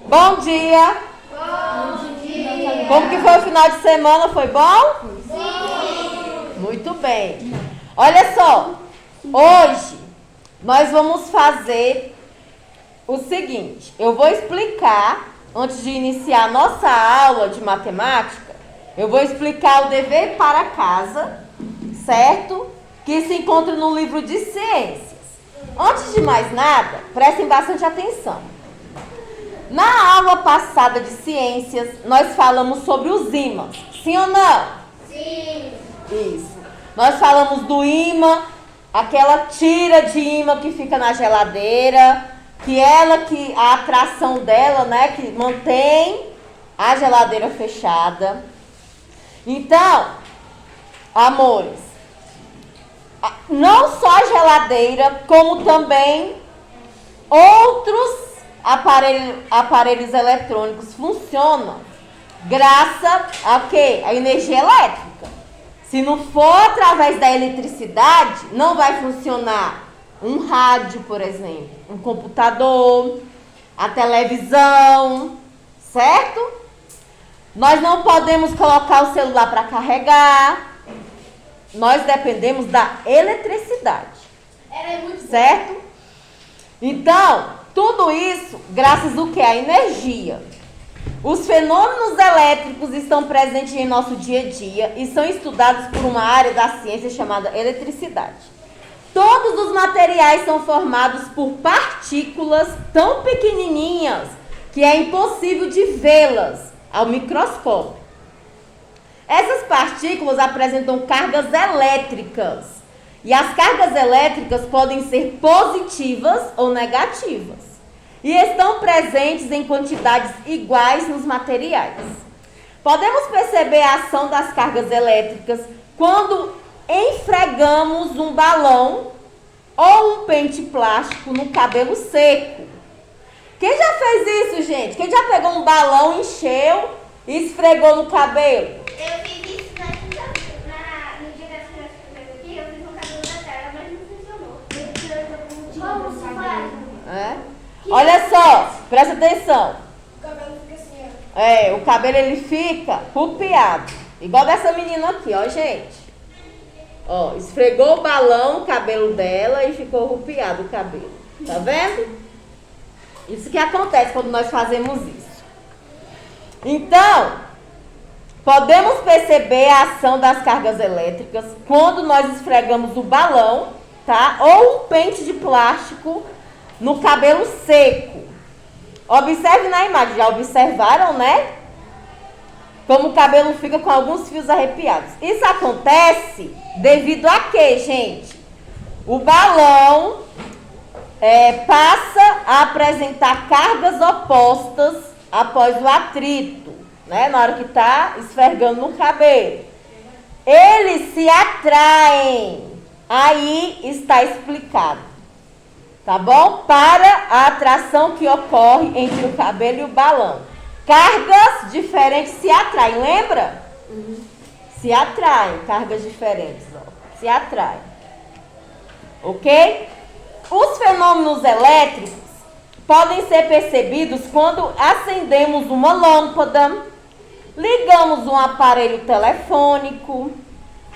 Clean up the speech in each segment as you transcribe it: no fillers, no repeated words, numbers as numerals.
Bom dia! Bom dia! Como que foi o final de semana? Foi bom? Sim! Muito bem. Olha só, hoje nós vamos fazer o seguinte. Eu vou explicar, antes de iniciar a nossa aula de matemática, eu vou explicar o dever para casa, certo? Que se encontra no livro de ciências. Antes de mais nada, prestem bastante atenção. Na aula passada de ciências, nós falamos sobre os ímãs. Sim ou não? Sim! Isso. Nós falamos do ímã, aquela tira de ímã que fica na geladeira, que a atração dela, né, que mantém a geladeira fechada. Então, amores, não só a geladeira, como também outros aparelhos eletrônicos funcionam graças a quê? A energia elétrica. Se não for através da eletricidade, não vai funcionar um rádio, por exemplo, um computador, a televisão, certo? Nós não podemos colocar o celular para carregar. Nós dependemos da eletricidade, certo? Então, tudo isso graças ao que? A energia. Os fenômenos elétricos estão presentes em nosso dia a dia e são estudados por uma área da ciência chamada eletricidade. Todos os materiais são formados por partículas tão pequenininhas que é impossível de vê-las ao microscópio. Essas partículas apresentam cargas elétricas. E as cargas elétricas podem ser positivas ou negativas. E estão presentes em quantidades iguais nos materiais. Podemos perceber a ação das cargas elétricas quando esfregamos um balão ou um pente plástico no cabelo seco. Quem já fez isso, gente? Quem já pegou um balão, encheu e esfregou no cabelo? Eu fiz isso no dia das crianças que eu aqui, eu fiz no cabelo da Tara, mas não funcionou. Como se faz? É? Olha só, presta atenção. O cabelo fica assim, ó. O cabelo ele fica rupiado. Igual dessa menina aqui, ó, gente. Ó, esfregou o balão no cabelo dela e ficou rupiado o cabelo. Tá vendo? Isso que acontece quando nós fazemos isso. Então, podemos perceber a ação das cargas elétricas quando nós esfregamos o balão, tá? Ou um pente de plástico no cabelo seco. Observe na imagem, já observaram, né? Como o cabelo fica com alguns fios arrepiados. Isso acontece devido a quê, gente? O balão passa a apresentar cargas opostas após o atrito, né? Na hora que está esfregando no cabelo. Eles se atraem. Aí está explicado. Tá bom? Para a atração que ocorre entre o cabelo e o balão. Cargas diferentes se atraem, lembra? Se atraem, cargas diferentes, ó. Se atraem. Ok? Os fenômenos elétricos podem ser percebidos quando acendemos uma lâmpada, ligamos um aparelho telefônico,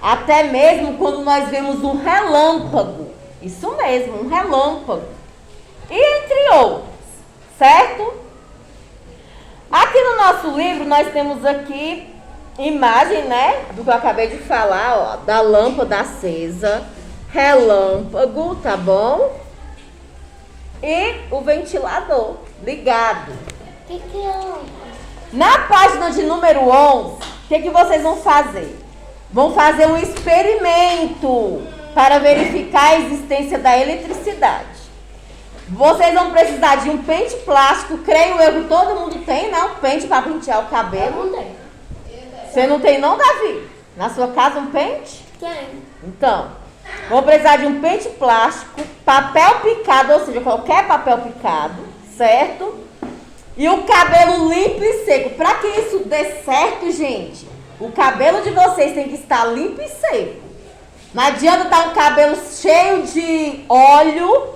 até mesmo quando nós vemos um relâmpago. Isso mesmo, um relâmpago. E entre outros, certo? Aqui no nosso livro nós temos aqui imagem, né, do que eu acabei de falar, ó, da lâmpada acesa, relâmpago, tá bom? E o ventilador ligado. O que é lâmpada? Na página de número 11, o que vocês vão fazer? Vão fazer um experimento para verificar a existência da eletricidade. Vocês vão precisar de um pente plástico, creio eu que todo mundo tem, né? Um pente para pentear o cabelo. Eu não tenho. Você não tem não, Davi? Na sua casa um pente? Tenho. Então, vou precisar de um pente plástico, papel picado, ou seja, qualquer papel picado, certo? E o cabelo limpo e seco. Para que isso dê certo, gente, o cabelo de vocês tem que estar limpo e seco. Não adianta estar um cabelo cheio de óleo,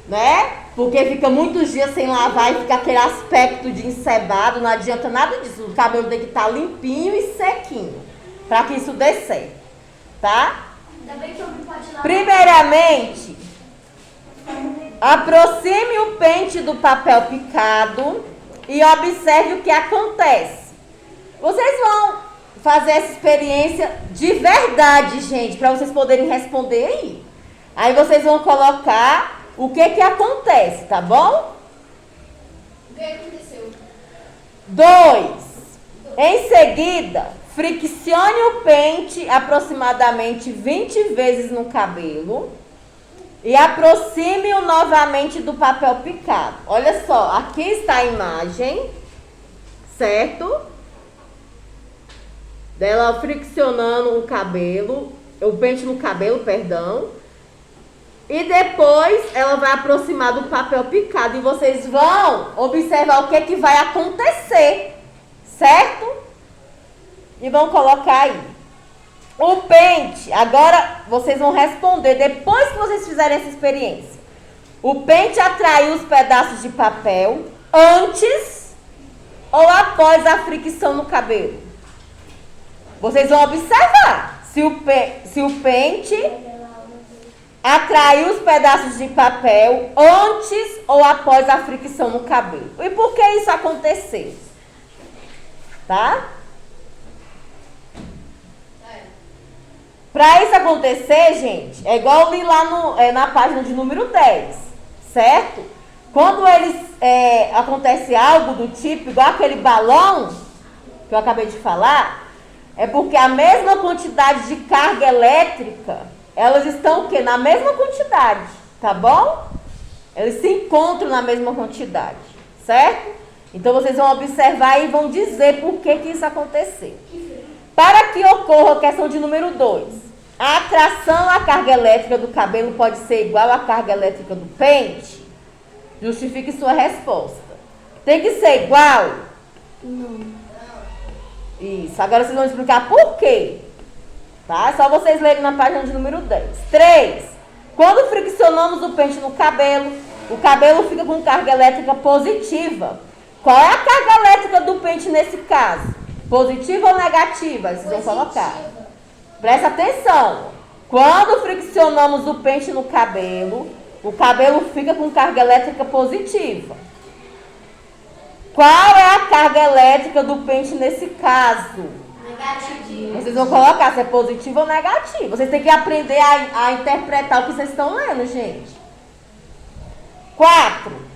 né? Porque fica muitos dias sem lavar e fica aquele aspecto de encebado, não adianta nada disso. O cabelo tem que estar limpinho e sequinho, para que isso dê certo, tá? Ainda bem que eu não pode lavar. Primeiramente, aproxime o pente do papel picado e observe o que acontece. Vocês vão fazer essa experiência de verdade, gente, para vocês poderem responder aí. Aí vocês vão colocar o que acontece, tá bom? O que aconteceu? 2. Em seguida, friccione o pente aproximadamente 20 vezes no cabelo e aproxime-o novamente do papel picado. Olha só, aqui está a imagem, certo? Dela friccionando o cabelo, o pente no cabelo, perdão. E depois ela vai aproximar do papel picado e vocês vão observar o que vai acontecer, certo? E vão colocar aí. O pente, agora vocês vão responder depois que vocês fizerem essa experiência. O pente atraiu os pedaços de papel antes ou após a fricção no cabelo? Vocês vão observar se o pente atraiu os pedaços de papel antes ou após a fricção no cabelo. E por que isso aconteceu? Tá? Para isso acontecer, gente, é igual eu li lá na página de número 10, certo? Quando acontece algo do tipo, igual aquele balão que eu acabei de falar, é porque a mesma quantidade de carga elétrica, elas estão o quê? Na mesma quantidade, tá bom? Eles se encontram na mesma quantidade, certo? Então vocês vão observar e vão dizer por que isso aconteceu. Para que ocorra a questão de número 2, a atração à carga elétrica do cabelo pode ser igual à carga elétrica do pente? Justifique sua resposta. Tem que ser igual? Não. Isso. Agora vocês vão explicar por quê. Tá? É só vocês lerem na página de número 10. 3. Quando friccionamos o pente no cabelo, o cabelo fica com carga elétrica positiva. Qual é a carga elétrica do pente nesse caso? Positiva ou negativa? Vocês vão colocar. Presta atenção. Quando friccionamos o pente no cabelo, o cabelo fica com carga elétrica positiva. Qual é a carga elétrica do pente nesse caso? Negativo. Vocês vão colocar se é positivo ou negativo. Vocês têm que aprender a interpretar o que vocês estão lendo, gente. 4.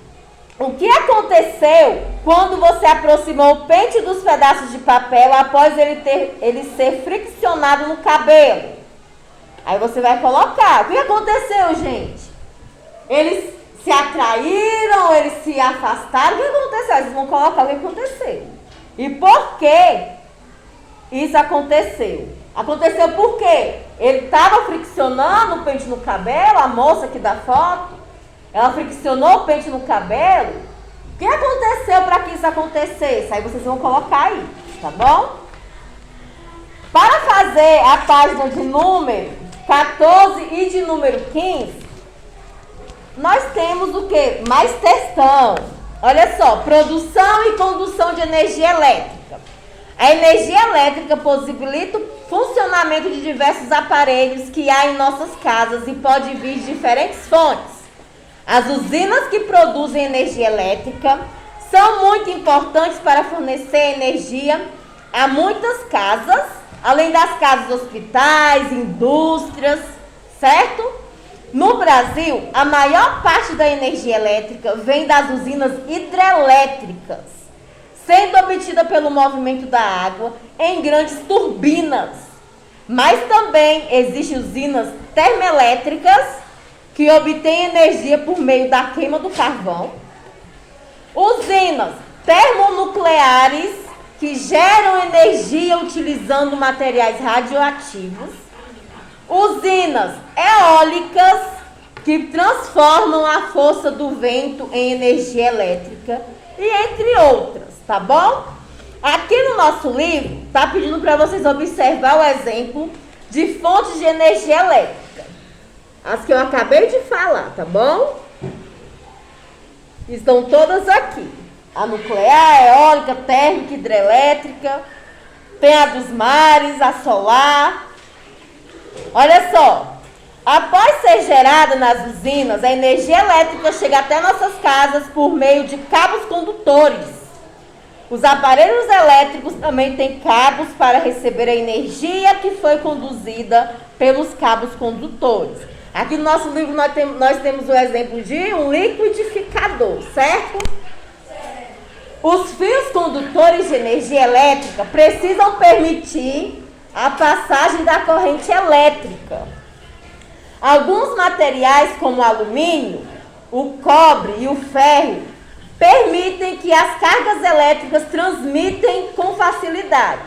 O que aconteceu quando você aproximou o pente dos pedaços de papel após ele ser friccionado no cabelo? Aí você vai colocar. O que aconteceu, gente? Eles se atraíram, eles se afastaram. O que aconteceu? Vocês vão colocar o que aconteceu. E por que isso aconteceu? Aconteceu por quê? Ele estava friccionando o pente no cabelo, a moça aqui da foto, ela friccionou o pente no cabelo. O que aconteceu para que isso acontecesse? Aí vocês vão colocar aí, tá bom? Para fazer a página de número 14 e de número 15, nós temos o quê? Mais textão. Olha só, produção e condução de energia elétrica. A energia elétrica possibilita o funcionamento de diversos aparelhos que há em nossas casas e pode vir de diferentes fontes. As usinas que produzem energia elétrica são muito importantes para fornecer energia a muitas casas, além das casas, hospitais, indústrias, certo? No Brasil, a maior parte da energia elétrica vem das usinas hidrelétricas, sendo obtida pelo movimento da água em grandes turbinas. Mas também existem usinas termoelétricas que obtêm energia por meio da queima do carvão, usinas termonucleares que geram energia utilizando materiais radioativos, usinas eólicas que transformam a força do vento em energia elétrica e entre outras, tá bom? Aqui no nosso livro, tá pedindo para vocês observar o exemplo de fontes de energia elétrica. As que eu acabei de falar, tá bom? estão todas aqui. A nuclear, a eólica, térmica, hidrelétrica, tem a dos mares, a solar. Olha só, após ser gerada nas usinas, a energia elétrica chega até nossas casas por meio de cabos condutores. Os aparelhos elétricos também têm cabos para receber a energia que foi conduzida pelos cabos condutores. Aqui no nosso livro nós temos o exemplo de um liquidificador, certo? Os fios condutores de energia elétrica precisam permitir a passagem da corrente elétrica. Alguns materiais, como o alumínio, o cobre e o ferro, permitem que as cargas elétricas transmitem com facilidade.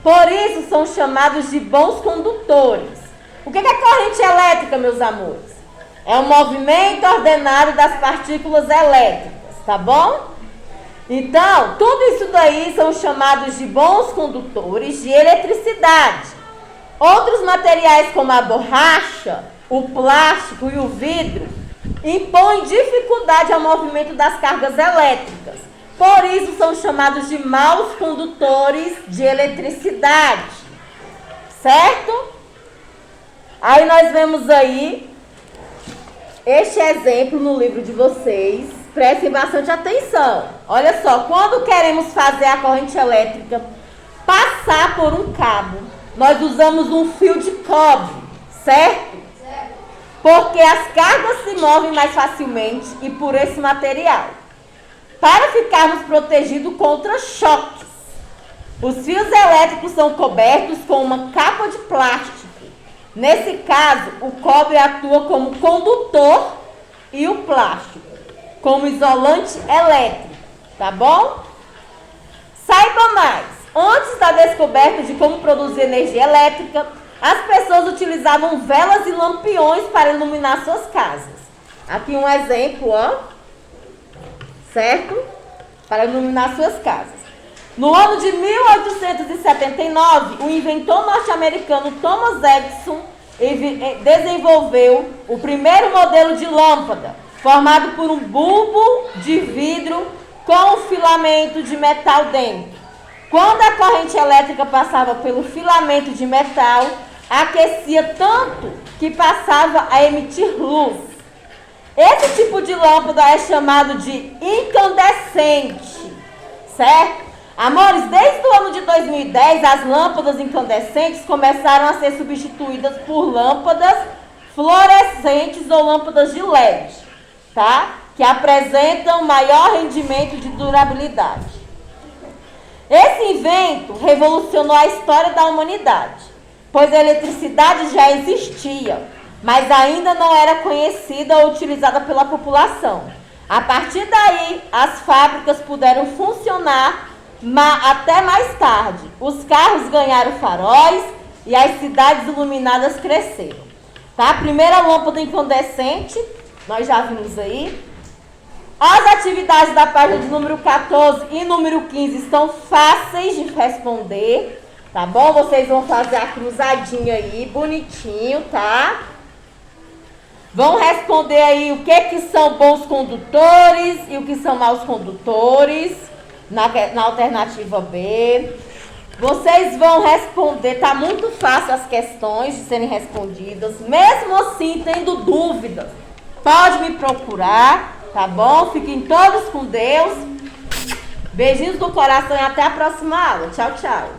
Por isso, são chamados de bons condutores. O que é corrente elétrica, meus amores? É o movimento ordenado das partículas elétricas, tá bom? Então, tudo isso daí são chamados de bons condutores de eletricidade. Outros materiais, como a borracha, o plástico e o vidro, impõem dificuldade ao movimento das cargas elétricas. Por isso são chamados de maus condutores de eletricidade. Certo? Aí nós vemos aí este exemplo no livro de vocês. Prestem bastante atenção. Olha só, quando queremos fazer a corrente elétrica passar por um cabo, nós usamos um fio de cobre, certo? Porque as cargas se movem mais facilmente e por esse material. Para ficarmos protegidos contra choques, os fios elétricos são cobertos com uma capa de plástico. Nesse caso, o cobre atua como condutor e o plástico como isolante elétrico, tá bom? Saiba mais, antes da descoberta de como produzir energia elétrica, as pessoas utilizavam velas e lampiões para iluminar suas casas. Aqui um exemplo, ó, certo? Para iluminar suas casas. No ano de 1879, o inventor norte-americano Thomas Edison desenvolveu o primeiro modelo de lâmpada, formado por um bulbo de vidro com um filamento de metal dentro. Quando a corrente elétrica passava pelo filamento de metal, aquecia tanto que passava a emitir luz. Esse tipo de lâmpada é chamado de incandescente, certo? Amores, desde o ano de 2010, as lâmpadas incandescentes começaram a ser substituídas por lâmpadas fluorescentes ou lâmpadas de LED, tá? Que apresentam maior rendimento de durabilidade. Esse invento revolucionou a história da humanidade, pois a eletricidade já existia, mas ainda não era conhecida ou utilizada pela população. A partir daí, as fábricas puderam funcionar até mais tarde. Os carros ganharam faróis e as cidades iluminadas cresceram. Tá? A primeira lâmpada incandescente, nós já vimos aí. As atividades da página de número 14 e número 15 estão fáceis de responder, tá bom? Vocês vão fazer a cruzadinha aí, bonitinho, tá? Vão responder aí o que são bons condutores e o que são maus condutores, na alternativa B. Vocês vão responder, tá muito fácil as questões de serem respondidas. Mesmo assim, tendo dúvidas, pode me procurar, tá bom? Fiquem todos com Deus. Beijinhos do coração e até a próxima aula. Tchau, tchau.